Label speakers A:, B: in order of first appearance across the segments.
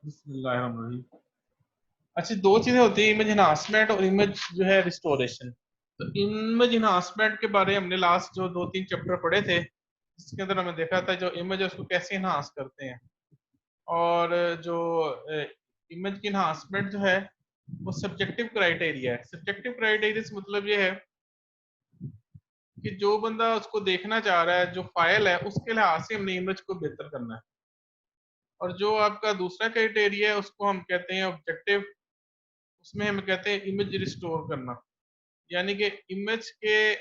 A: बिस्मिल्लाहिर्रहमानिर्रहीम। अच्छा, दो चीजें होती है, इमेज इनहांसमेंट और इमेज जो है रिस्टोरेशन। तो इमेज इनहांसमेंट के बारे में हमने लास्ट जो दो तीन चैप्टर पढ़े थे, इसके अंदर हमने देखा था जो इमेज है उसको कैसे इनहांस करते हैं। और जो इमेज की इनहांसमेंट जो है वो सब्जेक्टिव क्राइटेरिया है। सब्जेक्टिव क्राइटेरिया से मतलब ये है कि जो बंदा उसको देखना चाह रहा है, जो फाइल है, उसके लिहाज से हमने इमेज को बेहतर करना है। और जो आपका दूसरा क्राइटेरिया है उसको हम कहते हैं ऑब्जेक्टिव। उसमें हम कहते हैं इमेज रिस्टोर करना, यानी कि इमेज के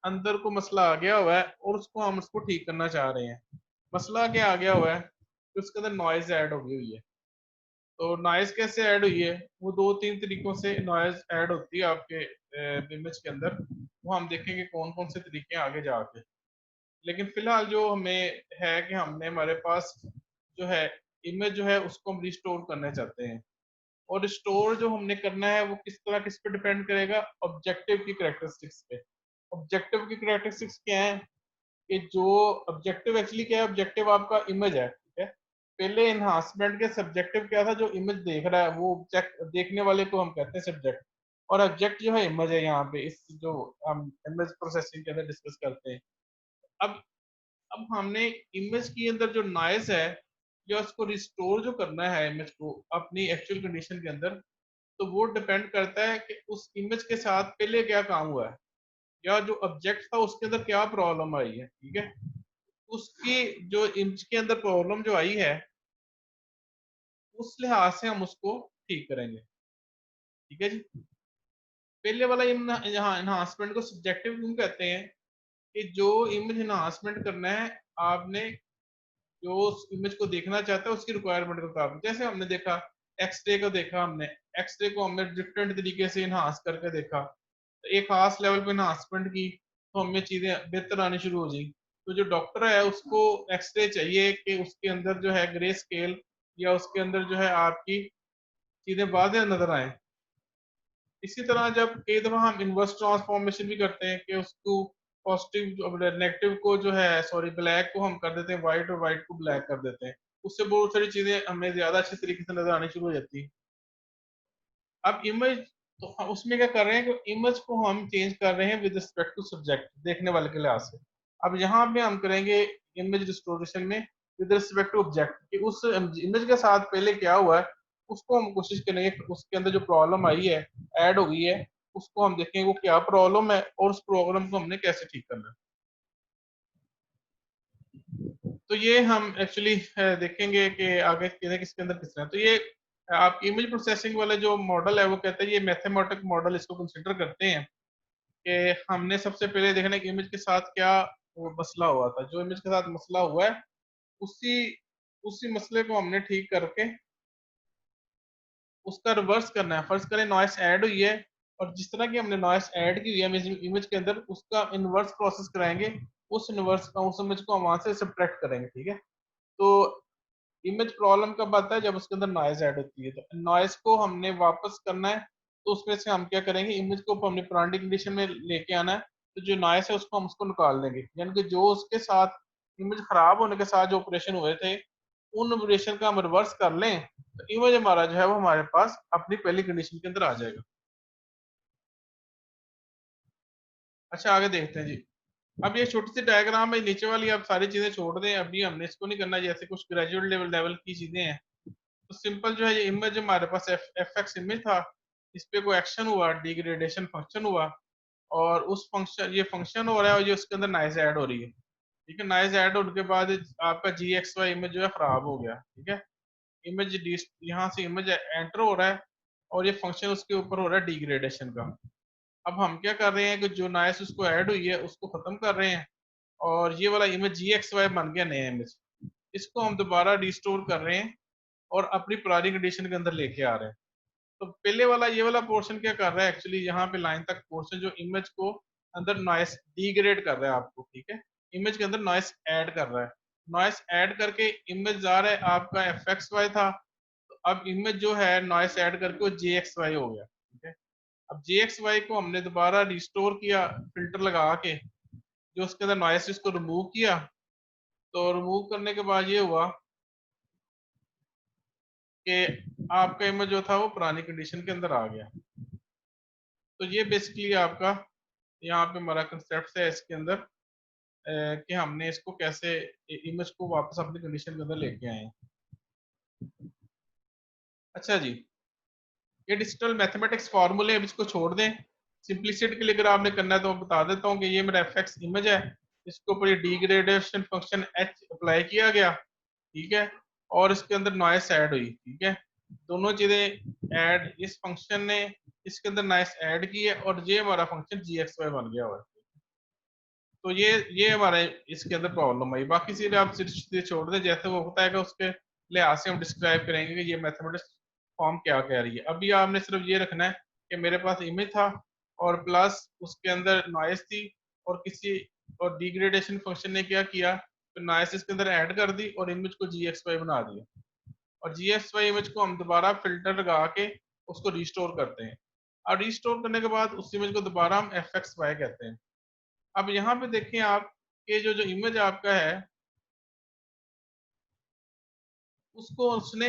A: अंदर को मसला आ गया हुआ है और उसको हम उसको ठीक करना चाह रहे हैं। मसला क्या आ गया हुआ है कि उसके अंदर नॉइज ऐड हो गई हुई है। तो नॉइज कैसे ऐड हुई है, वो दो तीन तरीकों से नॉइज ऐड होती है आपके इमेज के अंदर। वो हम देखेंगे कौन कौन से तरीके हैं आगे जाके। लेकिन फिलहाल जो हमें है कि हमने हमारे पास जो है इमेज जो है उसको हम रिस्टोर करना चाहते हैं। और स्टोर जो हमने करना है वो किस तरह किस पे डिपेंड करेगा, ऑब्जेक्टिव की कैरेक्टरिस्टिक्स पे। ऑब्जेक्टिव की कैरेक्टरिस्टिक्स क्या है कि जो ऑब्जेक्टिव एक्चुअली क्या है, ऑब्जेक्टिव आपका इमेज है, ठीक है। पहले इनहांसमेंट के सब्जेक्टिव क्या था, जो इमेज देख रहा है वो ऑब्जेक्ट, देखने वाले को हम कहते हैं सब्जेक्ट। और ऑब्जेक्ट जो है इमेज है, यहाँ पे इस जो हम इमेज प्रोसेसिंग के अंदर डिस्कस करते हैं। अब अब हमने इमेज के अंदर जो नॉइज है या उसको रिस्टोर जो करना है इमेज को अपनी एक्चुअल कंडीशन के अंदर, तो वो डिपेंड करता है कि उस इमेज के साथ पहले क्या काम हुआ है, या जो ऑब्जेक्ट था उसके अंदर क्या प्रॉब्लम आई है, ठीक है। उसकी जो इमेज के अंदर प्रॉब्लम जो आई है उस लिहाज से हम उसको ठीक करेंगे, ठीक है जी। पहले वाला यहाँ इनहांसमेंट को सब्जेक्टिव क्यों कहते हैं कि जो इमेज इनहांसमेंट करना है आपने, जो उस इमेज को देखना चाहता है उसकी रिक्वायरमेंट के मुताबिक। जैसे हमने देखा एक्सरे को, देखा हमने एक्सरे को हमने डिफरेंट तरीके से इनहांस करके देखा, तो एक खास लेवल पे इनहांसमेंट की तो हमें चीजें बेहतर आनी शुरू हो जाएगी। तो जो डॉक्टर है उसको एक्सरे चाहिए कि उसके अंदर जो है ग्रे स्केल या उसके अंदर जो है आपकी चीजें वाज़ेह नजर आए। इसी तरह जब कई दफा हम इनवर्स ट्रांसफॉर्मेशन भी करते हैं कि उसको पॉजिटिव नेगेटिव को जो है, सॉरी, ब्लैक को हम कर देते हैं व्हाइट और व्हाइट को ब्लैक कर देते हैं। उससे बहुत सारी चीजें हमें ज्यादा अच्छे तरीके से नजर आनी शुरू हो जाती है। अब इमेज, तो हम उसमें क्या कर रहे हैं कि इमेज को हम चेंज कर रहे हैं विद रिस्पेक्ट टू सब्जेक्ट, देखने वाले के लिहाज से। अब यहाँ पे हम करेंगे इमेज रिस्टोरेशन में विद रिस्पेक्ट टू ऑब्जेक्ट कि उस इमेज के साथ पहले क्या हुआ है उसको हम कोशिश करेंगे कि उसके अंदर जो प्रॉब्लम आई है, ऐड हो गई है, उसको हम देखेंगे वो क्या प्रॉब्लम है और उस प्रॉब्लम को हमने कैसे ठीक करना है। तो ये हम एक्चुअली देखेंगे कि आगे किसके अंदर किस तरह। तो ये आपकी इमेज प्रोसेसिंग वाला जो मॉडल है वो कहते हैं, ये मैथमेटिक मॉडल इसको कंसिडर करते हैं कि हमने सबसे पहले देखना है कि इमेज के साथ क्या वो मसला हुआ था। जो इमेज के साथ मसला हुआ है उसी उसी मसले को हमने ठीक करके उसका रिवर्स करना है। फर्स्ट करें नॉइस ऐड हुई है, और जिस तरह की हमने नॉइस ऐड की हुई है इमेज के अंदर उसका इनवर्स प्रोसेस कराएंगे। उस इनवर्स का उस इमेज को हम वहां से सब्ट्रैक्ट करेंगे, ठीक है। तो इमेज प्रॉब्लम कब आता है, जब उसके अंदर नॉइज ऐड होती है। तो नॉइज को हमने वापस करना है, तो उसमें से हम क्या करेंगे, इमेज को हमने पुरानी कंडीशन में लेके आना है। तो जो नॉइस है उसको हम उसको निकाल देंगे, यानी कि जो उसके साथ इमेज खराब होने के साथ जो ऑपरेशन हुए थे उन ऑपरेशन का हम रिवर्स कर लें, तो इमेज हमारा जो है वो हमारे पास अपनी पहली कंडीशन के अंदर आ जाएगा। अच्छा, आगे देखते हैं जी। अब ये छोटी सी डायग्राम है, नीचे वाली आप सारी चीजें छोड़ दें, अभी हमने इसको नहीं करना, जैसे कुछ ग्रेजुएट लेवल लेवल की चीजें हैं। तो सिंपल जो है ये इमेज हमारे पास एफ एक्स इमेज था, इस पे कोई एक्शन हुआ, डिग्रेडेशन फंक्शन हुआ, और उस फंक्शन, ये फंक्शन हो रहा है और ये उसके अंदर नॉइज ऐड हो रही है, ठीक है। नॉइज ऐड होने के बाद आपका जी एक्स वाई इमेज जो है खराब हो गया, ठीक है। इमेज यहाँ से इमेज एंटर हो रहा है और ये फंक्शन उसके ऊपर हो रहा है डिग्रेडेशन का। अब हम क्या कर रहे हैं कि जो नॉइज उसको ऐड हुई है उसको खत्म कर रहे हैं, और ये वाला इमेज जी एक्स वाई बन गया नया इमेज, इसको हम दोबारा रिस्टोर कर रहे हैं और अपनी पुरानी कंडीशन के अंदर लेके आ रहे हैं। तो पहले वाला ये वाला पोर्शन क्या कर रहा है, एक्चुअली यहाँ पे लाइन तक पोर्शन जो इमेज को अंदर नॉइस डिग्रेड कर रहा है आपको, ठीक है। इमेज के अंदर नॉइस ऐड कर रहा है, नॉइस ऐड करके इमेज आ रहा है आपका एफ एक्स वाई था। तो अब इमेज जो है नॉइस ऐड करके वो जे एक्स वाई हो गया, ठीक है। अब जे एक्स वाई को हमने दोबारा रिस्टोर किया फिल्टर लगा के, जो उसके अंदर नॉइस इसको रिमूव किया। तो रिमूव करने के बाद ये हुआ कि आपका इमेज जो था वो पुरानी कंडीशन के अंदर आ गया। तो ये बेसिकली आपका यहाँ पे हमारा कंसेप्ट है इसके अंदर कि हमने इसको कैसे इमेज को वापस अपनी कंडीशन के अंदर लेके आए। अच्छा जी, ये डिजिटल मैथमेटिक्स फॉर्मूले अब इसको छोड़ दें, सिंपलिसिटी के लिए अगर आपने करना है तो बता देता हूँ कि ये मेरा एफ इमेज है, इसके ऊपर ये डिग्रेडेशन फंक्शन एच अप्लाई किया गया, ठीक है, और इसके अंदर नॉइस ऐड हुई, ठीक है, दोनों चीजें ऐड इस फंक्शन ने इसके अंदर नॉइस ऐड की है और ये हमारा फंक्शन जी एक्स वाई बन गया हुआ है। तो ये हमारे इसके अंदर प्रॉब्लम आई, बाकी चीजें आप सीधे छोड़ दें, जैसे वो होता है कि उसके लिहाज से हम डिस्क्राइब करेंगे कि ये मैथमेटिक्स फॉर्म क्या कह रही है। अभी आपने सिर्फ ये रखना है कि मेरे पास इमेज था और प्लस उसके अंदर नॉइस थी और किसी और डिग्रेडेशन फंक्शन ने क्या किया, तो नॉइस इसके अंदर ऐड कर दी और इमेज को जी एक्स वाई बना दिया, और जी एक्स वाई इमेज को हम दोबारा फिल्टर लगा के उसको रिस्टोर करते हैं, और रिस्टोर करने के बाद उस इमेज को दोबारा हम एफ एक्स वाई कहते हैं। अब यहाँ पे देखें आप कि जो जो इमेज आपका है उसको उसने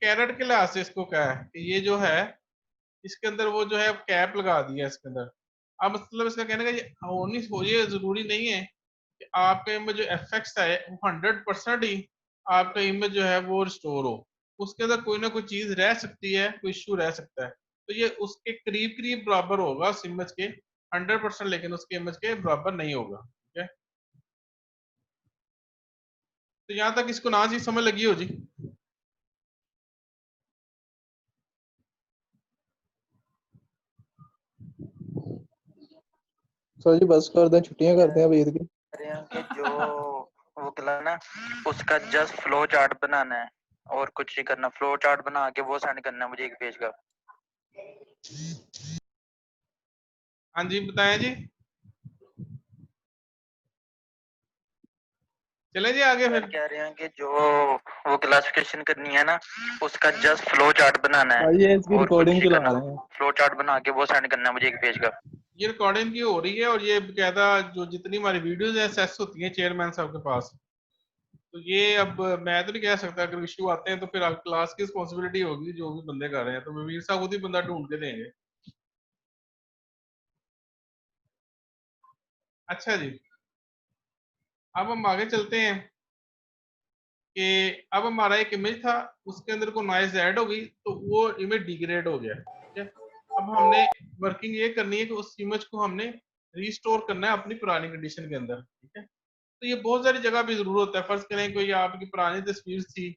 A: कैरेट के लिहाज से इसको कहा है कि ये जो है इसके अंदर वो जो है कैप लगा दिया इसके अंदर। अब मतलब इसका कहने का ये होनी हो, ये जरूरी नहीं है कि आपका इमेज जो एफ एक्स है वो 100% ही आपका इमेज जो है वो रिस्टोर हो, उसके अंदर कोई ना कोई चीज रह सकती है, कोई इश्यू रह सकता है, तो ये उसके करीब करीब बराबर होगा उस इमेज के 100%, लेकिन उसके इमेज के बराबर नहीं होगा, ठीक है। तो यहाँ तक इसको ना जी समझ लगी हो जी।
B: सर जी बस कर दें, छुट्टियां करते हैं अभी की।
C: कि जो वो क्लास ना उसका जस्ट फ्लो चार्ट बनाना है और कुछ नहीं करना, फ्लो चार्ट बना के वो सेंड करना है मुझे एक पेज का।
A: हाँ जी बताएं जी, चले जी आगे फिर।
C: कह रहे हैं कि जो वो क्लासिफिकेशन करनी है ना उसका जस्ट फ्लो चार्ट बनाना है
B: ये इसकी
C: और कुछ
B: रिकॉर्डिंग
C: नहीं
B: चला
C: करना,
B: रहे हैं।
C: फ्लो चार्ट बना के वो सेंड करना है मुझे एक पेज का।
A: ये रिकॉर्डिंग की हो रही है और ये बकायदा जो जितनी हमारी वीडियोज है सेस होती हैं चेयरमैन साहब के पास, तो ये अब मैं तो नहीं कह सकता, अगर इश्यू आते हैं तो फिर क्लास की रिस्पॉन्सिबिलिटी होगी जो भी बंदे कर रहे हैं, तो वीर साहब खुद ही बंदा ढूंढ के देंगे। अच्छा जी, अब हम आगे चलते हैं कि अब हमारा एक इमेज था उसके अंदर को नॉइज ऐड हो गई तो वो इमेज डिग्रेड हो गया, ठीक है। अब हमने वर्किंग ये करनी है कि उस इमेज को हमने रिस्टोर करना है अपनी पुरानी कंडीशन के अंदर, ठीक है। तो ये बहुत सारी जगह भी जरूरत होता है, फर्ज करें कोई आपकी पुरानी तस्वीर थी,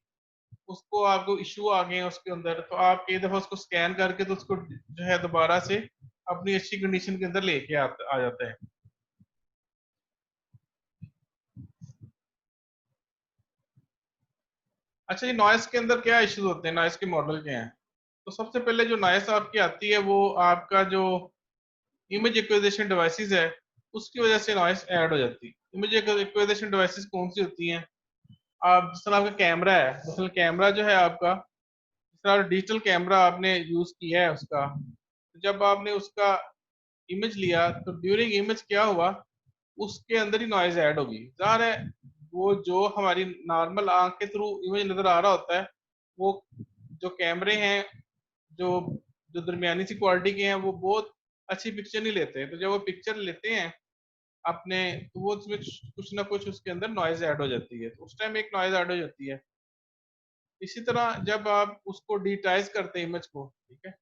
A: उसको आपको इश्यू आ गए हैं उसके अंदर, तो आप एक दफा उसको स्कैन करके तो उसको जो है दोबारा से अपनी अच्छी कंडीशन के अंदर लेके आ जाता है। अच्छा ये नॉइस के अंदर क्या इश्यूज होते हैं, नॉइस के मॉडल क्या हैं। तो सबसे पहले जो नॉइस आपकी आती है वो आपका जो इमेज एक्विजिशन डिवाइसेस है उसकी वजह से नॉइस ऐड हो जाती है। इमेज एक्विजिशन डिवाइसेस कौन सी होती हैं, आप जिस तरह आपका कैमरा है, मसलन कैमरा जो है आपका, जिस तरह डिजिटल कैमरा आपने यूज किया है उसका, तो जब आपने उसका इमेज लिया तो ड्यूरिंग इमेज क्या हुआ, उसके अंदर ही नॉइज ऐड होगी, जाहिर है वो जो हमारी नॉर्मल आंख के थ्रू इमेज नजर आ रहा होता है वो जो कैमरे हैं जो जो दरमियानी सी क्वालिटी के हैं वो बहुत अच्छी पिक्चर नहीं लेते हैं, तो जब वो पिक्चर लेते हैं अपने तो वो उसमें कुछ ना कुछ उसके अंदर नॉइज ऐड हो जाती है, तो उस टाइम एक नॉइज ऐड हो जाती है। इसी तरह जब आप उसको डिजिटाइज करते हैं इमेज को, ठीक है,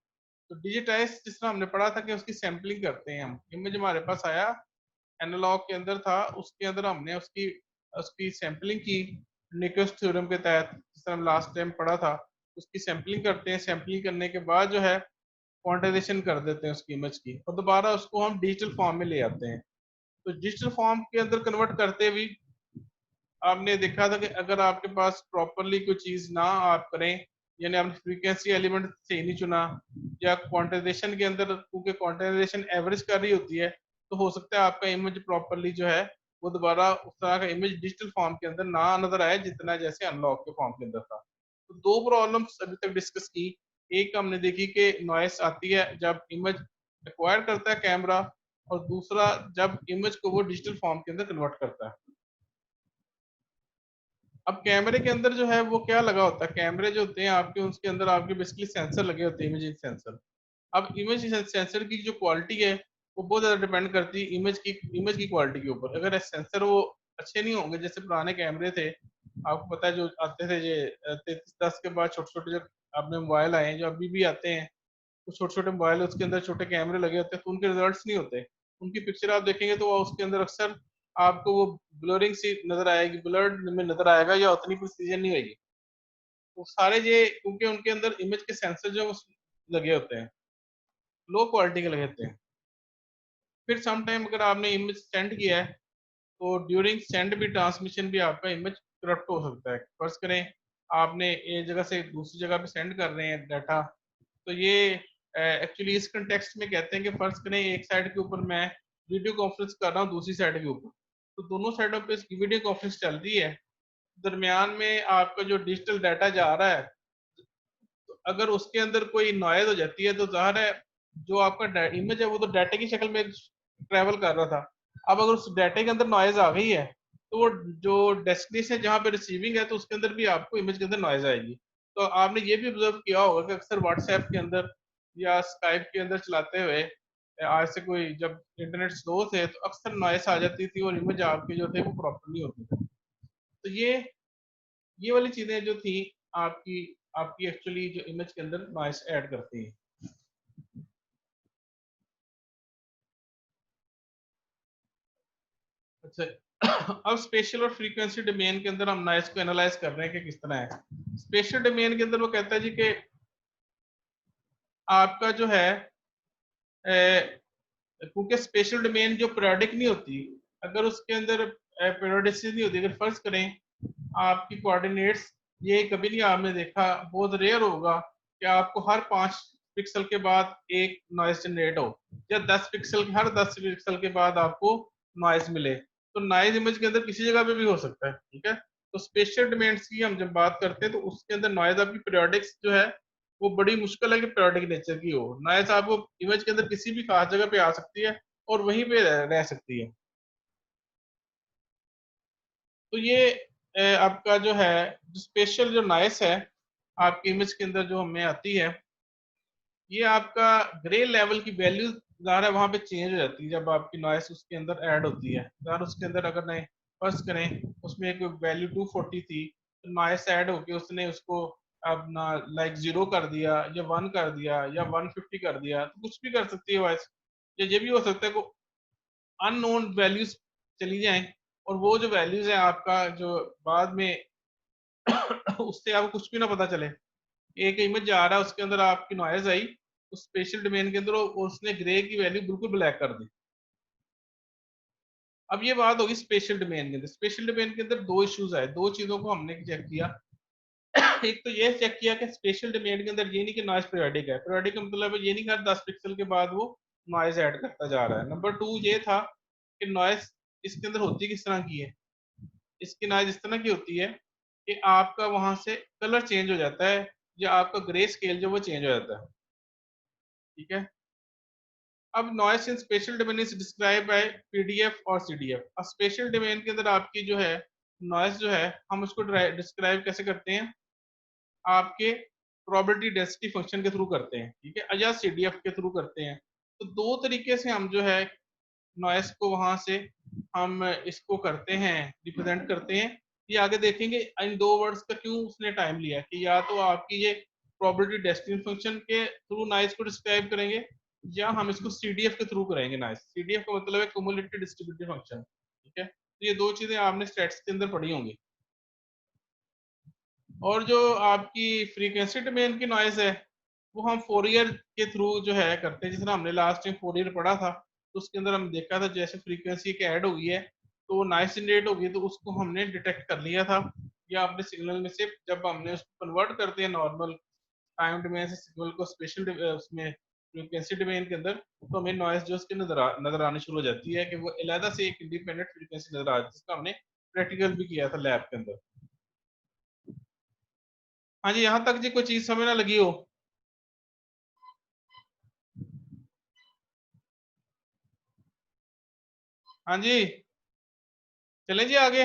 A: तो डिजिटाइज जिस तरह हमने पढ़ा था कि उसकी सैम्पलिंग करते हैं हम, इमेज हमारे पास आया एनालॉग के अंदर था, उसके अंदर हमने उसकी उसकी सैम्पलिंग की निकोस थ्योरम के तहत, जिस तरह हम लास्ट टाइम पढ़ा था, उसकी सैम्पलिंग करते हैं, सैम्पलिंग करने के बाद जो है क्वांटाइजेशन कर देते हैं उसकी इमेज की और दोबारा उसको हम डिजिटल फॉर्म में ले आते हैं। तो डिजिटल फॉर्म के अंदर कन्वर्ट करते भी आपने देखा था कि अगर आपके पास प्रॉपरली कोई चीज ना आप करें, यानी आपने फ्रीक्वेंसी एलिमेंट सही नहीं चुना या क्वांटाइजेशन के अंदर, क्योंकि क्वांटाइजेशन एवरेज कर रही होती है, तो हो सकता है आपका इमेज प्रॉपरली जो है वो दोबारा उस तरह का इमेज डिजिटल फॉर्म के अंदर ना नजर आए जितना जैसे अनलॉक के फॉर्म के अंदर था। तो दो प्रॉब्लम्स अभी तक डिस्कस की, एक हमने देखी कि नॉइस आती है जब इमेज एक्वायर करता है कैमरा, और दूसरा जब इमेज को वो डिजिटल फॉर्म के अंदर कन्वर्ट करता है। अब कैमरे के अंदर जो है वो क्या लगा होता है, कैमरे जो होते हैं आपके उसके अंदर आपके बेसिकली सेंसर लगे होते हैं, इमेजिंग सेंसर। अब इमेज सेंसर की जो क्वालिटी है वो बहुत ज्यादा डिपेंड करती है इमेज की क्वालिटी के ऊपर। अगर सेंसर वो अच्छे नहीं होंगे, जैसे पुराने कैमरे थे आपको पता है जो आते थे ये 3310 के बाद छोटे छोटे जो अपने मोबाइल आए हैं जो अभी भी आते हैं, तो छोटे छोटे मोबाइल उसके अंदर छोटे कैमरे लगे होते हैं, तो उनके रिजल्ट्स नहीं होते। उनकी पिक्चर आप देखेंगे तो उसके अंदर अक्सर आपको वो ब्लरिंग सी नजर आएगी, ब्लर्ड में नजर आएगा, या उतनी प्रिसीजन नहीं होगी। तो सारे ये क्योंकि उनके अंदर इमेज के सेंसर जो लगे होते हैं, लो क्वालिटी के लगे होते हैं। फिर सम टाइम अगर आपने इमेज सेंड किया है तो ड्यूरिंग सेंड भी ट्रांसमिशन भी आपका इमेज करप्ट हो सकता है। फर्ज करें आपने एक जगह से दूसरी जगह पे सेंड कर रहे हैं डाटा, तो ये एक्चुअली इस कंटेक्स्ट में कहते हैं कि फर्ज करें एक साइड के ऊपर मैं वीडियो कॉन्फ्रेंस कर रहा हूँ दूसरी साइड के ऊपर, तो दोनों साइडों पे वीडियो कॉन्फ्रेंस चल रही है, दरमियान में आपका जो डिजिटल डाटा जा रहा है, तो अगर उसके अंदर कोई नॉइज हो जाती है तो जाहिर है जो आपका इमेज है वो तो डाटा की शक्ल में ट्रेवल कर रहा था। अब अगर उस डाटा के अंदर नॉइज आ गई है तो वो जो डेस्टिनेशन जहाँ पे रिसीविंग है तो उसके अंदर भी आपको इमेज के अंदर नॉइज आएगी। तो आपने ये भी ऑब्जर्व किया होगा कि अक्सर व्हाट्सएप के अंदर या स्काइप के अंदर चलाते हुए आज से कोई जब इंटरनेट स्लो थे तो अक्सर नॉइस आ जाती थी और इमेज आपके जो थे वो प्रॉपर नहीं होते थे। तो ये वाली चीजें जो थी आपकी आपकी एक्चुअली जो इमेज के अंदर नॉइस ऐड करती है। अच्छा अब स्पेशल और फ्रीक्वेंसी डोमेन के अंदर हम नॉइस को एनालाइज कर रहे हैं कि किस तरह है। स्पेशल डोमेन के अंदर वो कहता है जी कि आपका जो है क्योंकि स्पेशल डोमेन जो पीरियोडिक नहीं होती, अगर उसके अंदर पीरियोडिसिटी नहीं होती, अगर फर्ज करें आपकी कोऑर्डिनेट्स, ये कभी नहीं आपने देखा, बहुत रेयर होगा कि आपको हर 5 पिक्सल के बाद एक नॉइस जनरेट हो, या 10 पिक्सल हर 10 पिक्सल के बाद आपको नॉइस मिले। तो नॉइस इमेज के अंदर किसी जगह पे भी हो सकता है, ठीक है। तो स्पेशल डोमेन्स की हम जब बात करते हैं तो उसके अंदर नॉइज आपकी पीरियोडिक्स जो है वो बड़ी मुश्किल है कि पीरियोडिक नेचर की हो। नॉइस आपको इमेज के अंदर किसी भी खास जगह पे आ सकती है और वहीं पे रह सकती है। तो ये आपका जो है जो स्पेशल जो नॉइस है आपकी इमेज के अंदर जो हमें आती है, ये आपका ग्रे लेवल की वैल्यू ज़्यादा वहां पे चेंज हो जाती है जब आपकी नॉइस उसके अंदर ऐड होती है। अगर उसके अंदर अगर नहीं फर्स्ट करें उसमें एक वैल्यू 240 थी, तो नॉइस ऐड होके उसने उसको अपना लाइक 0 कर दिया या 1 कर दिया या 150 कर दिया, तो कुछ भी कर सकती है वॉइस। या ये भी हो सकता है को अननोन वैल्यूज चली जाएं और वो जो वैल्यूज है आपका जो बाद में उससे आपको कुछ भी ना पता चले। एक इमेज जा रहा है उसके अंदर आपकी नॉइज आई उस स्पेशल डोमेन के अंदर और उसने ग्रे की वैल्यू बिल्कुल ब्लैक कर दी। अब ये बात होगी स्पेशल डोमेन के अंदर। स्पेशल डोमेन के अंदर दो इश्यूज आए, दो चीजों को हमने चेक किया। एक तो ये चेक किया कि स्पेशल डोमेन के अंदर ये नहीं कि नॉइज पीरियोडिक है, पीरियोडिक का मतलब है ये नहीं कि हर 10 पिक्सल के बाद वो नॉइज ऐड करता जा रहा है। नंबर टू ये था कि नॉइज इसके अंदर होती किस तरह की है, इसकी नॉइज इस तरह की होती है कि आपका वहां से कलर चेंज हो जाता है या आपका ग्रे स्केल जो वो चेंज हो जाता है, ठीक है। अब noise in special domain is describe by PDF और सीडीएफ। अब स्पेशल डोमेन के अंदर आपकी जो है नॉइस जो है हम उसको डिस्क्राइब कैसे करते हैं, आपके प्रोबेबिलिटी डेंसिटी फंक्शन के थ्रू करते हैं, ठीक है, या सीडीएफ के थ्रू करते हैं। तो दो तरीके से हम जो है नॉइस को वहां से हम इसको करते हैं, रिप्रेजेंट करते हैं। ये आगे देखेंगे इन दो वर्ड्स का क्यों उसने टाइम लिया, कि या तो आपकी ये प्रोबेबिलिटी डेंसिटी फंक्शन के थ्रू नॉइस को डिस्क्राइब करेंगे या हम इसको सीडीएफ के थ्रू करेंगे। नॉइस सीडीएफ का मतलब है क्युमुलेटिव डिस्ट्रीब्यूटेड फंक्शन, ठीक है। तो ये दो चीजें आपने स्टैट्स के अंदर पढ़ी होंगी। और जो आपकी फ्रीक्वेंसी डोमेन की नॉइस है वो हम फोरियर के थ्रू जो है करते हैं। जिस तरह हमने लास्ट टाइम फोरियर पढ़ा था तो उसके अंदर हम देखा था जैसे फ्रीक्वेंसी एक ऐड हो गई है तो वो नॉइस जनरेट हो गई, तो उसको हमने डिटेक्ट कर लिया था, या अपने सिग्नल में से जब हमने उसको कन्वर्ट करते हैं नॉर्मल टाइम डोमेन से सिग्नल को स्पेशल उसमें फ्रीक्वेंसी डोमेन के अंदर, तो हमें नॉइस जो उसके नजर आनी शुरू हो जाती है कि वो अलग से एक इंडिपेंडेंट फ्रीक्वेंसी नजर आ जाती है, जिसका हमने प्रैक्टिकल भी किया था लैब के अंदर। हाँ जी, यहाँ तक जी कोई चीज समझ ना लगी हो? हाँ जी, चलें जी आगे।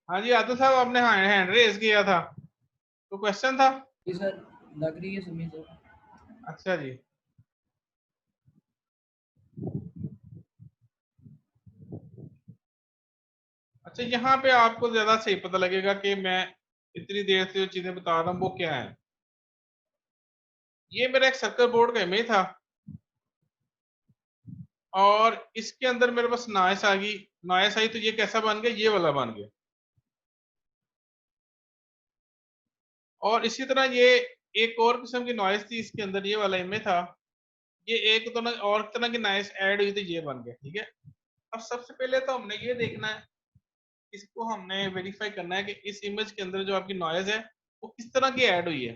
A: हाँ जी आदिल साहब, आपने हैंड रेज किया था, तो क्वेश्चन था।
D: जी सर, लग रही है सुनी सर।
A: अच्छा जी, अच्छा यहाँ पे आपको ज्यादा सही पता लगेगा कि मैं इतनी देर से जो चीजें बता रहा हूँ वो क्या है। ये मेरा एक सर्कल बोर्ड का इमेज था और इसके अंदर मेरे पास नॉइस आ गई, नॉइस आई तो ये कैसा बन गया, ये वाला बन गया। और इसी तरह ये एक और किस्म की नॉइस थी इसके अंदर, ये वाला इमेज था, ये एक तो ना और तरह की नॉइस ऐड हुई तो ये बन गया। ठीक है, अब सबसे पहले तो हमने ये देखना है, इसको हमने वेरीफाई करना है कि इस इमेज के अंदर जो आपकी नॉइज है वो किस तरह की ऐड हुई है।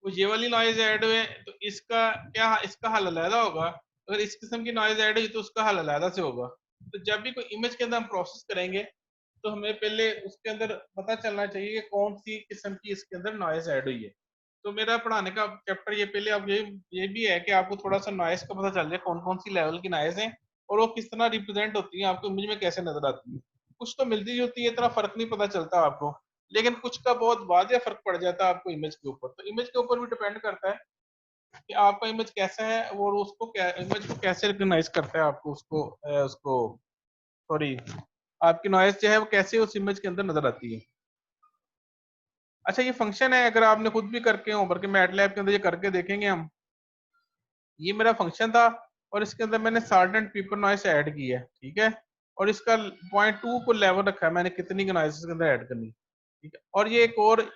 A: वो ये वाली नॉइज ऐड हुई है तो इसका क्या, इसका हल अलग होगा। अगर इस किस्म की नॉइज ऐड हुई तो उसका हल अलग से होगा। तो जब भी कोई इमेज के अंदर हम प्रोसेस करेंगे तो हमें पहले उसके अंदर पता चलना चाहिए कि कौन सी किस्म की इसके अंदर नॉइज ऐड हुई है। तो मेरा पढ़ाने का चैप्टर ये पहले अब ये भी है कि आपको थोड़ा सा नॉइज का पता चल जाए, कौन कौन सी लेवल की नॉइज है और वो किस तरह रिप्रेजेंट होती है, आपको इमेज में कैसे नजर आती है। कुछ तो मिलती जुलती है, इतना फर्क नहीं पता चलता आपको, लेकिन कुछ का बहुत वाज़ेह फर्क पड़ जाता है आपको इमेज के ऊपर। तो इमेज के ऊपर भी डिपेंड करता है कि आपका इमेज कैसा है और उसको क्या, इमेज को कैसे रिकॉग्नाइज करता है आपको, उसको सॉरी आपकी नॉइज जो है वो कैसे उस इमेज के अंदर नजर आती है। अच्छा ये फंक्शन है, अगर आपने खुद भी करके हो बल्कि मैटलैब के अंदर ये करके देखेंगे हम। ये मेरा फंक्शन था और इसके अंदर मैंने salt and paper noise add की है। ठीक है, और इसका 0.2 को लेवल रखा है मैंने, कितनी की नॉइस इसके अंदर ऐड करनी। ठीक है, और ये एक और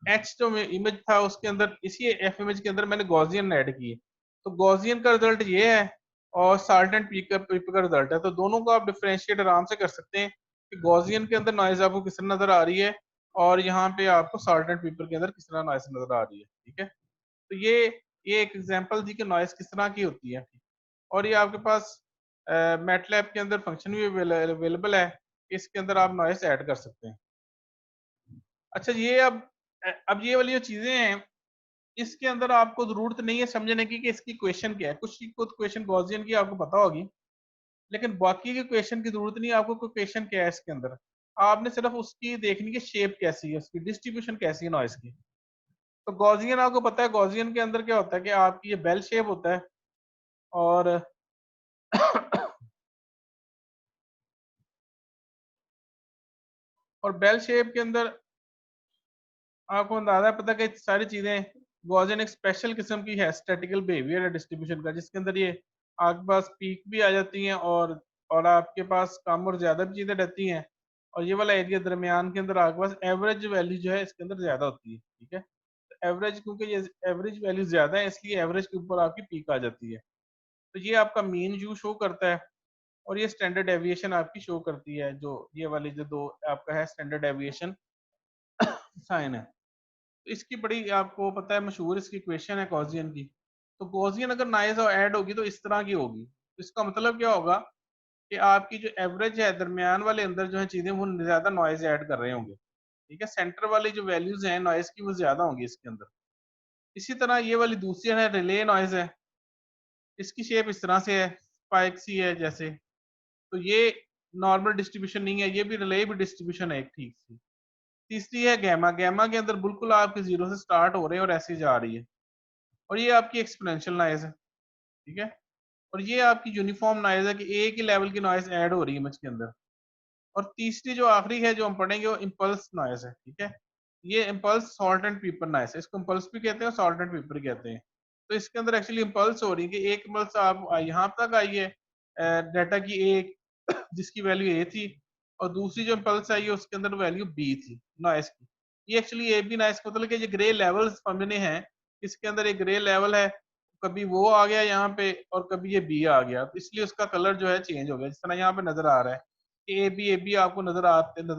A: एच जो इमेज था उसके अंदर, इसी एफ इमेज के अंदर मैंने गॉसियन ऐड की है। तो गॉसियन का रिजल्ट ये है और साल्ट एंड पेपर का रिजल्ट है। तो दोनों को आप डिफरेंशिएट आराम से कर सकते हैं कि गॉसियन के अंदर नॉइज आपको किस तरह नजर आ रही है और यहाँ पे आपको साल्ट एंड पेपर के अंदर किस तरह नॉइज नजर आ रही है। ठीक है, तो ये एक एग्जांपल थी कि नॉइस किस तरह की होती है। और ये आपके पास मैटलैब के अंदर फंक्शन भी अवेलेबल है, इसके अंदर आप नॉइस ऐड कर सकते हैं। अच्छा ये अब ये वाली जो चीजें हैं इसके अंदर आपको जरूरत नहीं है समझने की कि इसकी क्वेश्चन क्या है। कुछ की क्वेश्चन गॉसियन की आपको पता होगी, लेकिन बाकी के क्वेश्चन की जरूरत नहीं है आपको, कोई क्वेश्चन क्या है इसके अंदर। आपने सिर्फ उसकी देखनी कि शेप कैसी है, उसकी डिस्ट्रीब्यूशन कैसी है नॉइस की। तो गॉसियन आपको पता है, गॉसियन के अंदर क्या होता है कि आपकी ये बेल शेप होता है और और बेल शेप के अंदर आपको अंदाजा पता है कि सारी चीजें गॉसियन एक स्पेशल किस्म की है, स्टैटिकल बिहेवियर है डिस्ट्रीब्यूशन का, जिसके अंदर ये आपके पास पीक भी आ जाती हैं और आपके पास कम और ज्यादा भी चीजें रहती हैं। और ये वाला एरिया दरमियान के अंदर आपके पास एवरेज वैल्यू जो है इसके अंदर ज्यादा होती है। ठीक है, तो एवरेज, क्योंकि ये एवरेज वैल्यू ज्यादा है इसलिए एवरेज के ऊपर आपकी पीक आ जाती है। तो ये आपका मीन यू शो करता है और ये स्टैंडर्ड डेविएशन आपकी शो करती है, जो ये वाली जो दो आपका है स्टैंडर्ड डेविएशन साइन है। तो इसकी बड़ी आपको पता है मशहूर इसकी इक्वेशन है गॉसियन की। तो गॉसियन अगर नॉइज ऐड होगी तो इस तरह की होगी। तो इसका मतलब क्या होगा कि आपकी जो एवरेज है दरमियान वाले अंदर जो है चीजें वो ज्यादा नॉइज ऐड कर रहे होंगे। ठीक है, सेंटर वाली जो वैल्यूज हैं नॉइज की वो ज्यादा होंगी इसके अंदर। इसी तरह ये वाली दूसरी है रिले नॉइज है, इसकी शेप इस तरह से है, स्पाइक सी है जैसे। तो ये नॉर्मल डिस्ट्रीब्यूशन नहीं है, ये भी रिले भी डिस्ट्रीब्यूशन है एक ठीक सी। तीसरी है गैमा, गैमा के अंदर बिल्कुल आपके जीरो से स्टार्ट हो रहे हैं और ऐसे जा रही है। और ये आपकी एक्सपोनेंशियल नॉइज है। ठीक है, और ये आपकी यूनिफॉर्म नॉइज है कि एक ही लेवल की नॉइज ऐड हो रही है इमेज के अंदर। और तीसरी जो आखिरी है जो हम पढ़ेंगे वो इम्पल्स नॉइज है। ठीक है, ये impulse salt and paper noise है, इसको इम्पल्स भी कहते हैं और सॉल्ट एंड पेपर कहते हैं। तो इसके अंदर एक्चुअली इम्पल्स हो रही है कि एक इम्पल्स आप यहाँ तक आई है डाटा की एक जिसकी वैल्यू ए थी, और दूसरी जो इम्पल्स आई है उसके अंदर वैल्यू बी थी नॉइस की। ये एक्चुअली ए बी नॉइस का मतलब कि ये ग्रे लेवल समझने हैं, इसके अंदर एक ग्रे लेवल है, कभी वो आ गया यहाँ पे और कभी ये बी आ गया, तो इसलिए उसका कलर जो है चेंज हो गया। जिस तरह यहाँ पे नजर आ रहा है ए बी आपको नजर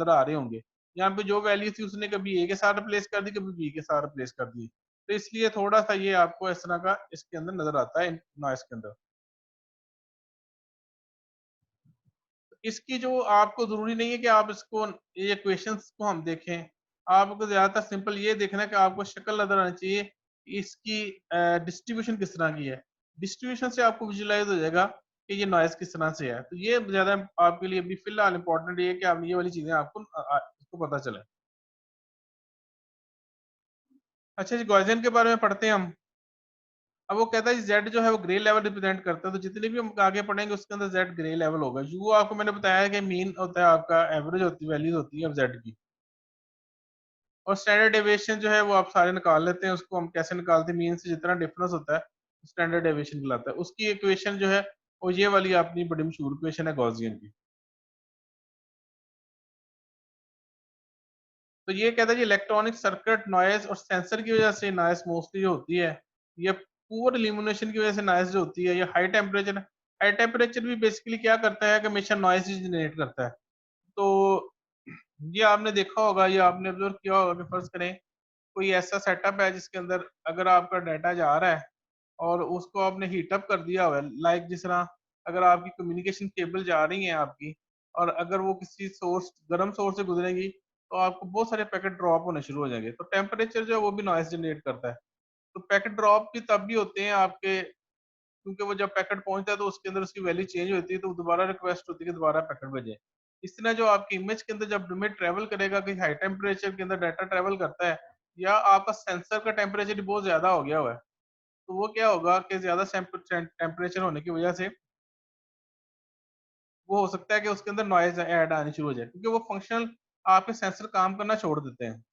A: आ रहे होंगे। यहाँ पे जो वैल्यू थी उसने कभी ए के साथ रिप्लेस कर दी, कभी बी के साथ रिप्लेस कर दी। तो इसलिए थोड़ा सा ये आपको इस तरह का इसके अंदर नजर आता है नॉइस के अंदर। इसकी जो आपको जरूरी नहीं है कि आप इसको ये क्वेश्चंस को हम देखें, आपको ज्यादातर सिंपल ये देखना है कि आपको शक्ल नजर आनी चाहिए इसकी डिस्ट्रीब्यूशन किस तरह की है। डिस्ट्रीब्यूशन से आपको विजुलाइज हो जाएगा कि ये नॉइस किस तरह से है। तो ये ज्यादा आपके लिए अभी फिलहाल इंपॉर्टेंट ये है कि आप ये वाली चीजें आपको आपको पता चले। अच्छा जी, गॉसियन के बारे में पढ़ते हैं हम। अब वो कहता है जेड जो है वो ग्रे लेवल रिप्रेजेंट करता है, तो जितने भी हम आगे पढ़ेंगे उसके अंदर जेड ग्रे लेवल होगा। यू आपको मैंने बताया है कि मीन होता है आपका, एवरेज होती है, वैल्यूज होती है जेड की। और स्टैंडर्ड डेविएशन जो है वो आप सारे निकाल लेते हैं। उसको हम कैसे निकालते हैं, मीन से जितना डिफरेंस होता है स्टैंडर्ड डेविएशन कहलाता है। उसकी इक्वेशन जो है वो ये वाली अपनी बड़ी मशहूर इक्वेशन है गॉसियन की। तो ये कहता है जी इलेक्ट्रॉनिक सर्किट नॉइज और सेंसर की वजह से नॉइज मोस्टली जो होती है, ये पुअर इल्यूमिनेशन की वजह से नॉइज जो होती है, ये हाई टेम्परेचर भी बेसिकली क्या करता है कि हमेशा नॉइज जनरेट करता है। तो ये आपने देखा होगा, ये आपने ऑब्जर्व किया होगा कि फर्ज करें कोई ऐसा सेटअप है जिसके अंदर अगर आपका डाटा जा रहा है और उसको आपने हीटअप कर दिया हुआ है, लाइक जिस तरह अगर आपकी कम्युनिकेशन केबल जा रही है आपकी, और अगर वो किसी सोर्स, गर्म सोर्स से गुजरेगी, तो आपको बहुत सारे पैकेट ड्रॉप होने शुरू हो जाएंगे। तो टेम्परेचर जो है वो भी नॉइज जनरेट करता है। तो पैकेट ड्रॉप भी तब भी होते हैं आपके, क्योंकि वो जब पैकेट पहुंचता है तो उसके अंदर उसकी वैल्यू चेंज होती है, तो दोबारा रिक्वेस्ट होती है कि दोबारा पैकेट भेजें। इस तरह जो आपकी इमेज के अंदर जब इमेज ट्रेवल करेगा, कि हाई टेम्परेचर के अंदर डाटा ट्रेवल करता है, या आपका सेंसर का टेम्परेचर बहुत ज्यादा हो गया हुआ है, तो वो क्या होगा कि ज्यादा टेम्परेचर होने की वजह से वो हो सकता है कि उसके अंदर नॉइज ऐड आनी शुरू हो जाए, क्योंकि वो फंक्शनल आपके सेंसर काम करना छोड़ देते हैं।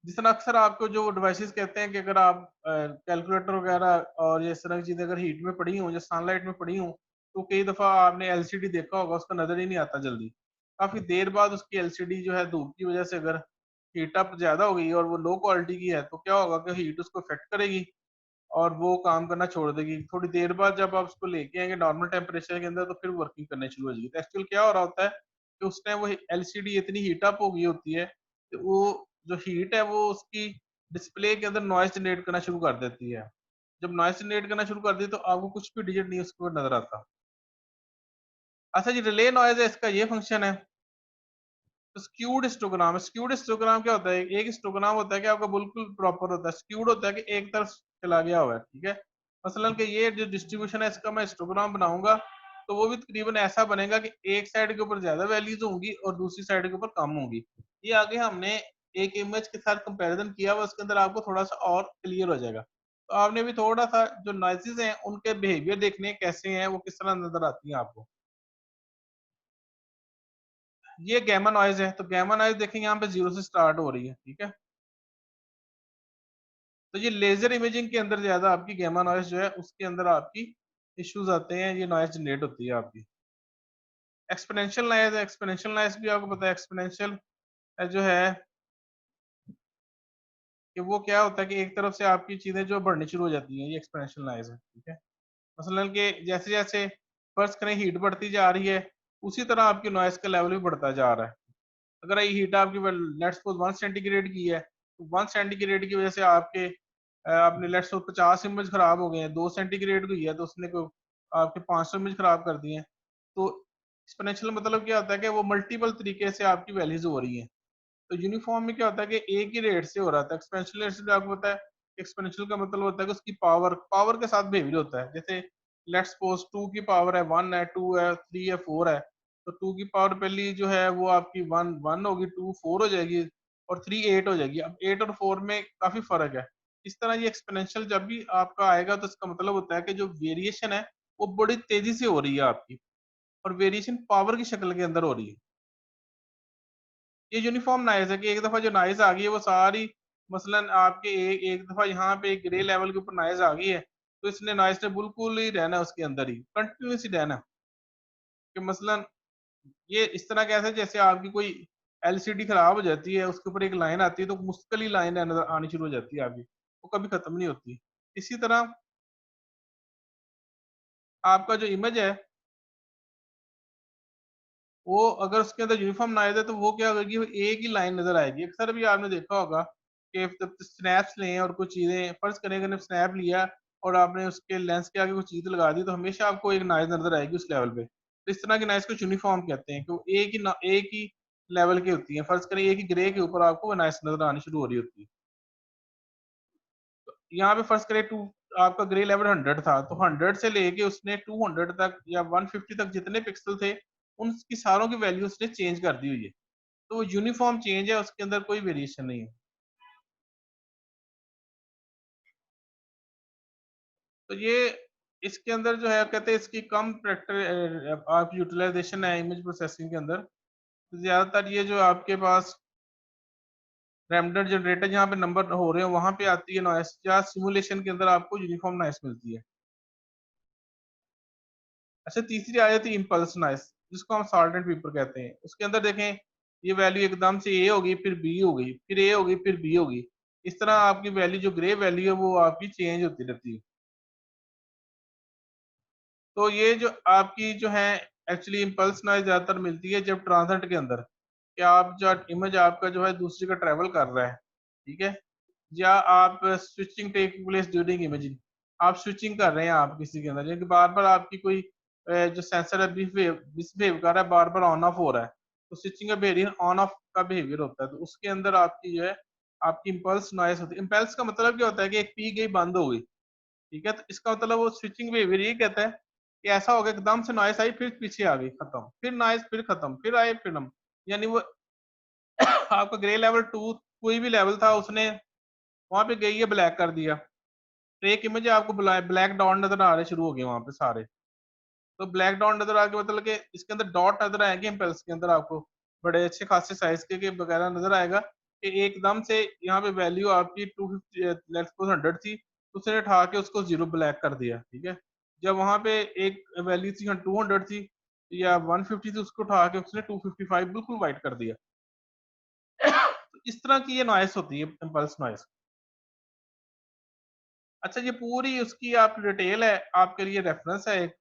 A: जिस तरह अक्सर आपको जो डिवाइसेस कहते हैं कि अगर आप कैलकुलेटर वगैरह और ये इस तरह की चीजें अगर हीट में पड़ी हूँ या सनलाइट में पड़ी हूँ, तो कई दफा आपने एलसीडी देखा होगा, उसका नजर ही नहीं आता जल्दी। काफी देर बाद उसकी एलसीडी जो है धूप की वजह से अगर हीट अप ज्यादा हो गई और वो लो क्वालिटी की है, तो क्या होगा कि हीट उसको इफेक्ट करेगी और वो काम करना छोड़ देगी। थोड़ी देर बाद जब आप उसको लेके आएंगे नॉर्मल टेम्परेचर के अंदर, तो फिर वर्किंग करने शुरू हो जाएगी। तो एक्चुअल क्या हो रहा होता है कि उस टाइम वो एलसीडी इतनी हीट अप हो गई होती है कि वो जो हीट है वो उसकी डिस्प्ले के अंदर नॉइज जनरेट करना शुरू कर देती है। जब नॉइज जनरेट करना शुरू कर दी तो आपको कुछ भी डिजिट नहीं उसके ऊपर नजर आता। अच्छा जी, रिले नॉइज है, इसका ये फंक्शन है। तो स्क्यूड हिस्टोग्राम है। स्क्यूड हिस्टोग्राम क्या होता है? एक हिस्टोग्राम होता है कि आपका बिल्कुल प्रॉपर होता है, स्क्यूड होता है कि एक तरफ चला गया हुआ है, ठीक है। मसलन कि ये जो डिस्ट्रीब्यूशन है इसका मैं हिस्टोग्राम बनाऊंगा, तो वो भी तकरीबन ऐसा बनेगा कि एक साइड के ऊपर ज्यादा वैल्यूज होंगी और दूसरी साइड के ऊपर कम होंगी। ये आगे हमने एक इमेज के साथ कंपैरिजन किया हुआ, उसके अंदर आपको थोड़ा सा और क्लियर हो जाएगा। तो आपने भी थोड़ा सा जो नॉइजेस हैं उनके बिहेवियर देखने कैसे हैं, वो किस तरह नजर आती है आपको। ये गैमा नॉइज है, तो गैमा नॉइज देखेंगे यहाँ पे 0 से स्टार्ट हो रही है, ठीक है। तो ये लेजर इमेजिंग के अंदर ज्यादा आपकी गैमा नॉइज जो है उसके अंदर आपकी इश्यूज आते हैं, ये नॉइज जनरेट होती है आपकी। एक्सपोनेंशियल नॉइज है। एक्सपोनेंशियल नॉइज भी आपको पता है, एक्सपोनेंशियल जो है कि वो क्या होता है कि एक तरफ से आपकी चीजें जो बढ़नी शुरू हो जाती हैं, ये एक्सपोनेंशियल नॉइज है, ठीक है। मसलन कि जैसे जैसे फर्ज करें हीट बढ़ती जा रही है, उसी तरह आपकी नॉइज का लेवल भी बढ़ता जा रहा है। अगर ये हीट आपकी लेट्स सपोज 1 सेंटीग्रेड की है, तो 1 सेंटीग्रेड की वजह से आपके आपने लेट्स सपोज 50 इमेज खराब हो गए हैं। 2 सेंटीग्रेड की है तो उसने को आपके 500 इमेज खराब कर दिए हैं। तो एक्सपोनेंशियल मतलब क्या होता है कि वो मल्टीपल तरीके से आपकी वैल्यूज हो रही हैं। तो यूनिफॉर्म में क्या होता है कि एक ही रेट से हो रहा था। एक्सपोनेंशियल रेट से आपको पता है, एक्सपोनेंशियल का मतलब होता है कि उसकी पावर पावर के साथ बिहेवियर होता है। जैसे लेट्स सपोज 2 की पावर है 1 है, 2 है, 3 है, 4 है। तो 2 की पावर पहली जो है वो आपकी 1 होगी, 2 4 हो जाएगी, और 3 8 हो जाएगी। अब 8 और 4 में काफी फर्क है। इस तरह ये एक्सपोनेंशियल जब भी आपका आएगा तो इसका मतलब होता है कि जो वेरिएशन है वो बड़ी तेजी से हो रही है आपकी, और वेरिएशन पावर की शक्ल के अंदर हो रही है। ये यूनिफॉर्म नॉइज है कि एक दफा जो नॉइज आ गई है वो सारी, मसलन आपके एक दफा यहाँ पे एक ग्रे लेवल के ऊपर नॉइज आ गई है, तो इसने नॉइज ने बिल्कुल ही रहना है उसके अंदर ही, कंटिन्यूसली रहना। कि मसलन ये इस तरह कैसे, जैसे आपकी कोई एलसीडी खराब हो जाती है, उसके ऊपर एक लाइन आती है तो मुश्किल ही लाइन नजर आनी शुरू हो जाती है आपकी, वो कभी खत्म नहीं होती। इसी तरह आपका जो इमेज है वो अगर उसके अंदर यूनिफॉर्म नॉइज है तो वो क्या होगी, वो एक ही लाइन नजर आएगी। अक्सर भी आपने देखा होगा कि जब स्नैप्स लें और कुछ चीजें फर्ज करें, अगर स्नैप लिया और आपने उसके लेंस के आगे कुछ चीज लगा दी, तो हमेशा आपको एक नॉइज नजर आएगी उस लेवल पे। तो इस तरह की नॉइज को यूनिफॉर्म कहते हैं कि वो एक ही लेवल की होती है। फर्ज करें एक ही ग्रे के ऊपर आपको वो नॉइज नजर आनी शुरू हो रही होती है। यहाँ पे फर्ज करें टू, आपका ग्रे लेवल 100 था, तो 100 से लेके उसने 200 तक या 150 तक जितने पिक्सल थे उनकी सारों की वैल्यू उसने चेंज कर दी हुई है, तो वो यूनिफॉर्म चेंज है, उसके अंदर कोई वेरिएशन नहीं है। तो ये इसके अंदर जो है कहते हैं इसकी कम आप यूटिलाइजेशन है इमेज प्रोसेसिंग के अंदर। तो ज्यादातर ये जो आपके पास रेंडर जनरेटर जहाँ पे नंबर हो रहे हैं वहां पे आती है नॉइस, या सिमुलेशन के अंदर आपको यूनिफॉर्म नॉइस मिलती है। अच्छा, तीसरी आ जाती है इम्पल्स नॉइस, जिसको हम सॉल्ट एंड पेपर कहते हैं। उसके अंदर देखें ये वैल्यू एकदम से ए होगी, फिर बी होगी, फिर ए होगी, फिर बी होगी। इस तरह आपकी वैल्यू जो ग्रे वैल्यू है वो आपकी चेंज होती रहती है। तो ये जो आपकी जो है एक्चुअली इम्पल्स नॉइज ज्यादातर मिलती है जब ट्रांजिट के अंदर, कि आप जो इमेज आपका जो है दूसरी का ट्रेवल कर रहा है, ठीक है, या आप switching take place during imaging, आप स्विचिंग कर रहे हैं आप किसी के अंदर, क्योंकि बार बार आपकी कोई जो सेंसर है मिसबिहेव कर रहा है, बार बार ऑन ऑफ हो रहा है, तो स्विचिंग का बिहेवियर ऑन ऑफ का बिहेवियर होता है, तो उसके अंदर आपकी जो है आपकी इम्पल्स नॉइस होती है। इम्पल्स का मतलब क्या होता है कि एक पी गई बंद हो गई, ठीक है, तो इसका मतलब वो स्विचिंग बिहेवियर ये कहता है कि ऐसा हो गया एकदम से नॉइस आई, फिर पीछे आ गई, खत्म, फिर नॉइस, फिर खत्म, फिर आए, फिर हम, यानी वो आपका ग्रे लेवल 2 कोई भी लेवल था उसने वहां पे गई है ब्लैक कर दिया, तो एक इमेज आपको ब्लैक डॉट नजर आ रहे शुरू हो गए वहां पे सारे। तो ब्लैक डॉट नजर आ गए मतलब कि इसके अंदर डॉट नजर आएंगे इम्पल्स के अंदर आपको बड़े अच्छे खासे साइज के वगैरह नजर आएगा कि एकदम से यहाँ पे वैल्यू आपकी 250 100 थी, उसने उठा के उसको 0 ब्लैक कर दिया, ठीक है। जब वहां पे एक वैल्यू थी 200 थी या 150 थी, उसको उठा के उसने 255 बिल्कुल वाइट कर दिया। तो इस तरह की ये नॉइस होती है इम्पल्स नॉइस। अच्छा, ये पूरी उसकी आपकी डिटेल है, आपके लिए रेफरेंस है एक,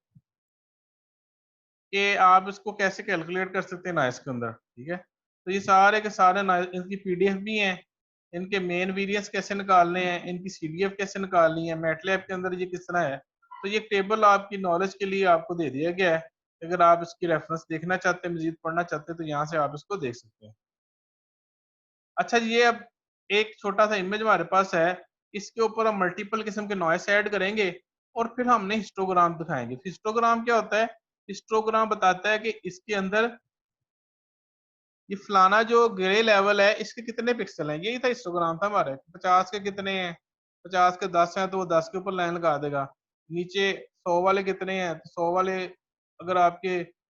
A: कि आप इसको कैसे कैलकुलेट कर सकते हैं नॉइस के अंदर, ठीक है। तो ये सारे के सारे नॉइस इनकी पीडीएफ भी हैं, इनके मेन वेरिएंस कैसे निकालने हैं, इनकी सीडीएफ कैसे निकालनी है, मैटलैब के अंदर ये किस तरह है। तो ये टेबल आपकी नॉलेज के लिए आपको दे दिया गया है, अगर आप इसकी रेफरेंस देखना चाहते हैं, मजीद पढ़ना चाहते हैं, तो यहाँ से आप इसको देख सकते हैं। अच्छा जी, ये अब एक छोटा सा इमेज हमारे पास है, इसके ऊपर हम मल्टीपल किस्म के नॉइस ऐड करेंगे और फिर हमने हिस्टोग्राम दिखाएंगे। हिस्टोग्राम क्या होता है? हिस्टोग्राम बताता है कि इसके अंदर ये फलाना जो ग्रे लेवल है इसके कितने पिक्सल हैं, यही था हिस्टोग्राम था हमारे। 50 के कितने हैं, 50 के 10 हैं तो वो 10 के ऊपर लाइन लगा देगा। नीचे 100 वाले कितने हैं, तो 100 वाले अगर आपके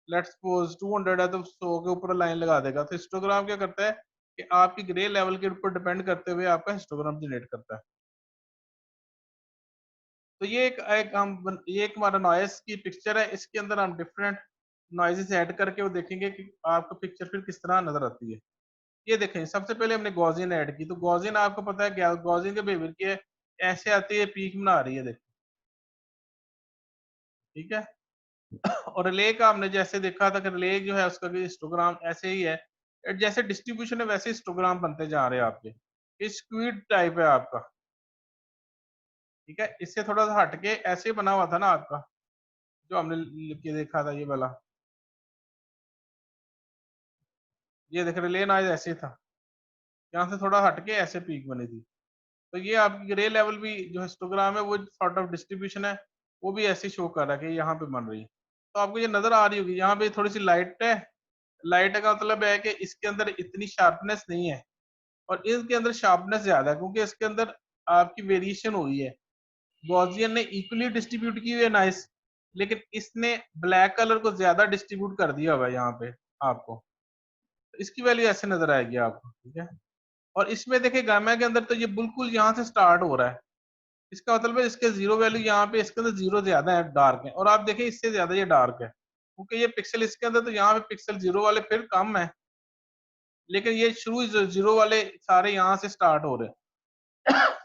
A: लेट्स सपोज 200 है तो 100 के ऊपर लाइन लगा देगा। तो हिस्टोग्राम क्या करता है कि आपकी ग्रे लेवल के ऊपर डिपेंड करते हुए आपका हिस्टोग्राम जनरेट करता है। तो ये ये एक हमारा नॉइस की पिक्चर है, इसके अंदर हम डिफरेंट नॉइजेस ऐड करके वो देखेंगे कि आपको पिक्चर फिर किस तरह नजर आती है। ये देखें, सबसे पहले हमने गॉसियन ऐड की, तो गॉसियन आपको पता है क्या गॉसियन के बिहेवियर की है, ऐसे आती है पीक बना रही है, देखो, ठीक है। और रिले का हमने जैसे देखा था कि रिले जो है उसका भी हिस्टोग्राम ऐसे ही है, जैसे डिस्ट्रीब्यूशन है वैसे हिस्टोग्राम बनते जा रहे हैं आपके। ये स्क्वीड टाइप है आपका, ठीक है। इससे थोड़ा सा हटके ऐसे बना हुआ था ना आपका, जो हमने लिख के देखा था ये वाला, ये देख रिले नॉइज ऐसे था, यहाँ से थोड़ा हटके ऐसे पीक बनी थी। तो ये आपकी ग्रे लेवल भी जो हिस्टोग्राम है वो सॉर्ट ऑफ डिस्ट्रीब्यूशन है, वो भी ऐसे शो कर रहा है कि यहाँ पे बन रही है। तो आपको ये नजर आ रही होगी, यहाँ पे थोड़ी सी लाइट है, लाइट का मतलब है कि इसके अंदर इतनी शार्पनेस नहीं है, और इसके अंदर शार्पनेस ज्यादा है क्योंकि इसके अंदर आपकी वेरिएशन हुई है। गॉसियन ने इक्वली डिस्ट्रीब्यूट की हुई है नाइस, लेकिन इसने ब्लैक कलर को ज्यादा डिस्ट्रीब्यूट कर दिया हुआ है यहाँ पे आपको, तो इसकी वैल्यू ऐसे नजर आएगी आपको, ठीक है। और इसमें देखिए गामा के अंदर तो ये बिल्कुल यहाँ से स्टार्ट हो रहा है, इसका मतलब है इसके जीरो वैल्यू यहाँ पे इसके अंदर जीरो ज्यादा है, डार्क है, और आप देखिए इससे ज्यादा ये डार्क है, क्योंकि ये पिक्सल इसके अंदर तो यहाँ पे पिक्सल जीरो वाले फिर कम है, लेकिन ये शुरू जीरो वाले सारे यहाँ से स्टार्ट हो रहे हैं।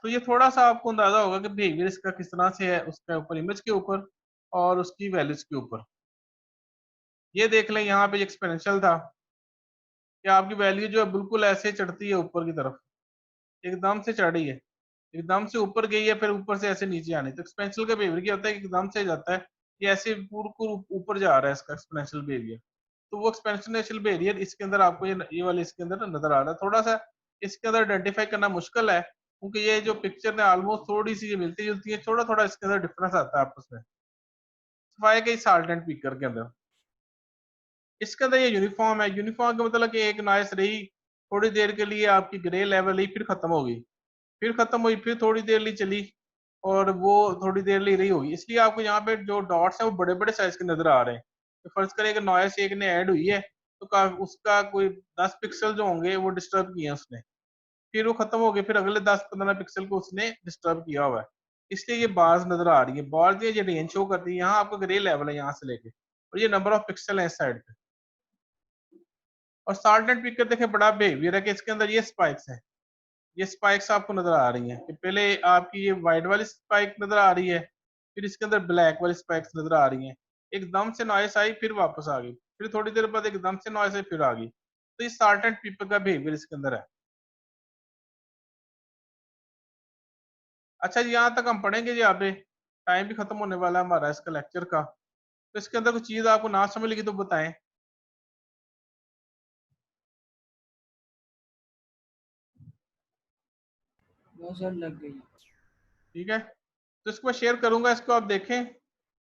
A: तो ये थोड़ा सा आपको अंदाजा होगा कि बिहेवियर इसका किस तरह से है उसके ऊपर, इमेज के ऊपर और उसकी वैल्यूज के ऊपर। ये देख लें यहाँ पे एक्सपेरिमेंशियल था कि आपकी वैल्यू जो है बिल्कुल ऐसे चढ़ती है ऊपर की तरफ, एकदम से चढ़ी है, एकदम से ऊपर गई है, फिर ऊपर से ऐसे नीचे आनी। तो एक्सपेंशियल का बिहेवियर क्या होता है कि एकदम से जाता है, ये ऐसे पूरा ऊपर जा रहा है इसका एक्सपेंशियल बिहेवियर। तो वो एक्सपेंशियल बिहेवियर इसके अंदर आपको ये वाले इसके अंदर नजर आ रहा है। थोड़ा सा इसके अंदर आइडेंटिफाई करना मुश्किल है क्योंकि ये जो पिक्चर है ऑलमोस्ट थोड़ी सी मिलती जुलती है, थोड़ा थोड़ा इसके अंदर डिफरेंस आता है आपस में, सफाई के साल्ट एंड पीकर के अंदर। इसके अंदर ये यूनिफॉर्म है। यूनिफॉर्म का मतलब कि एक नॉइस रही थोड़ी देर के लिए, आपकी ग्रे लेवल रही, फिर खत्म होगी, फिर खत्म हुई, फिर थोड़ी देर लिए चली और वो थोड़ी देर लिए रही होगी। इसलिए आपको यहाँ पे जो डॉट्स है वो बड़े बड़े साइज के नजर आ रहे हैं। तो फर्ज करें कि नॉइस एक ने ऐड हुई है तो उसका कोई 10 पिक्सल जो होंगे वो डिस्टर्ब किए हैं उसने, फिर वो खत्म हो गए, फिर अगले 10-15 पिक्सल को उसने डिस्टर्ब किया हुआ है, इसलिए ये बार्स नजर आ रही है। बार्स ये रेंज शो करती है, यहाँ आपका ग्रे लेवल है यहाँ से लेके, और ये नंबर ऑफ पिक्सल है इस साइड पे। और साल्टेंट पिकर देखें बड़ा बिहेवियर है कि इसके अंदर ये स्पाइक्स हैं, ये स्पाइक्स आपको नजर आ रही हैं कि पहले आपकी ये वाइट वाली स्पाइक नजर आ रही है, फिर इसके अंदर ब्लैक वाली स्पाइक्स नजर आ रही हैं। एकदम से नॉइस आई फिर वापस आ गई, फिर थोड़ी देर बाद एकदम से नॉइस आई फिर आ गई। तो ये साल्टेंट पिकर का बिहेवियर इसके अंदर है। अच्छा जी, यहाँ तक हम पढ़ेंगे जी। यहाँ पे टाइम भी खत्म होने वाला है हमारा इसका लेक्चर का, तो इसके अंदर कुछ चीज आपको ना समझ लगी तो बताएं।
D: बहुत सर लग गई।
A: ठीक है, तो इसको मैं शेयर करूंगा, इसको आप देखें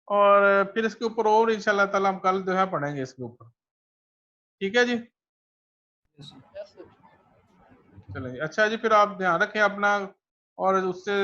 A: और फिर इसके ऊपर और इंशाल्लाह ताला हम कल जो है पढ़ेंगे इसके ऊपर। ठीक है जी,
D: Yes, sir.
A: चलेंगे। अच्छा जी, फिर आप ध्यान रखें अपना और उससे